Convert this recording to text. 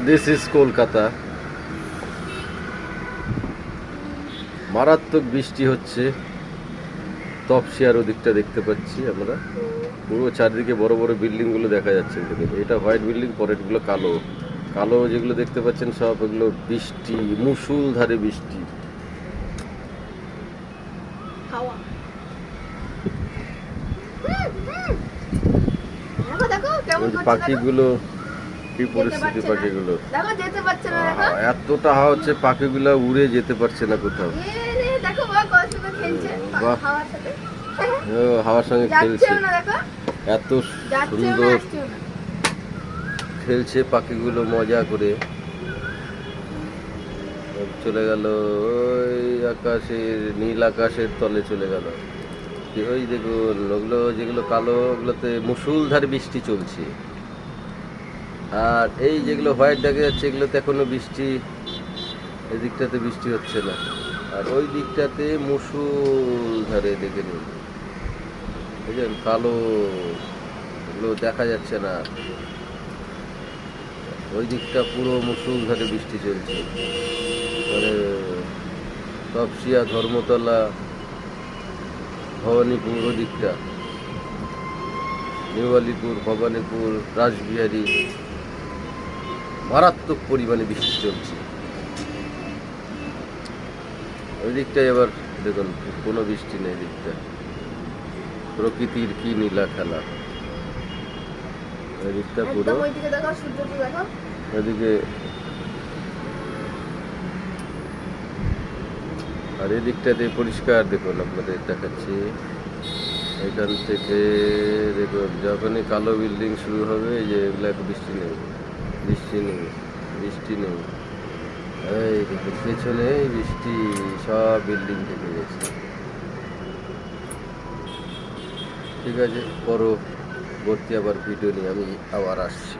This is Kolkata. মারাত্মক বৃষ্টি হচ্ছে। তপসিয়ার ওদিকটা দেখতে পাচ্ছি আমরা, পুরো চারদিকে বড় বড় বিল্ডিং গুলো দেখা যাচ্ছে। এটা হোয়াইট বিল্ডিং, পরেরগুলো কালো কালো। যেগুলো দেখতে পাচ্ছেন সব এগুলো বৃষ্টি, মুষলধারে বৃষ্টি। হাওয়া। দেখো কেমন করছে, পাখিগুলো কি পরিস্থিতি, পাখিগুলো দেখো যেতে পারছে না। দেখো এতটা হাওয়া হচ্ছে, পাখিগুলো উড়ে যেতে পারছে না কোথাও। দেখো বাবা কত সুন্দর খেলছে বাহ, হাওয়ার সাথে। হাওয়ার সঙ্গে খেলছে, যাচ্ছেও না দেখো, এত যাচ্ছেও না সুন্দর আসছেও না। খেলছে পাখিগুলো মজা করে। চলে গেল ওই আকাশের, নীল আকাশের তলে চলে গেল। ওই দেখুন ওগুলো যেগুলো কালো, ওগুলোতে মুষলধারে বৃষ্টি চলছে। আর এই যেগুলো হোয়াইট দেখা যাচ্ছে, এগুলোতে এখনো বৃষ্টি, এই দিকটাতে বৃষ্টি হচ্ছে না। আর ওই দিকটাতে মুষলধারে দেখে নিন, বুঝলেন, কালো, এগুলো দেখা যাচ্ছে না। ওই দিকটা পুরো মুষলধারে বৃষ্টি চলছে। মানে তপসিয়া, ধর্মতলা, ভবানীপুর, ওই দিকটা নিউ আলিপুর, ভবানীপুর, রাসবিহারী, মারাত্মক পরিমাণে বৃষ্টি চলছে। ওই দিকটায় এবার দেখুন কোনো বৃষ্টি নেই। দিকটা প্রকৃতির কি নীলা খেলা। ওই দিকটা পুরো, ওইদিকে দেখো সূর্যটা দেখো, ওইদিকে। আর এই দিকটাতে পরিষ্কার দেখুন, আপনাদের দেখাচ্ছি। এখান থেকে দেখুন, যখনই কালো বিল্ডিং শুরু হবে, এই যে এগুলো বৃষ্টি নেই, বৃষ্টি নেই, বৃষ্টি নেই। এই দেখুন পেছনে বৃষ্টি, সব বিল্ডিং থেকে গেছে। ঠিক আছে, পরবর্তী আবার ভিডিও নিয়ে আমি আবার আসছি।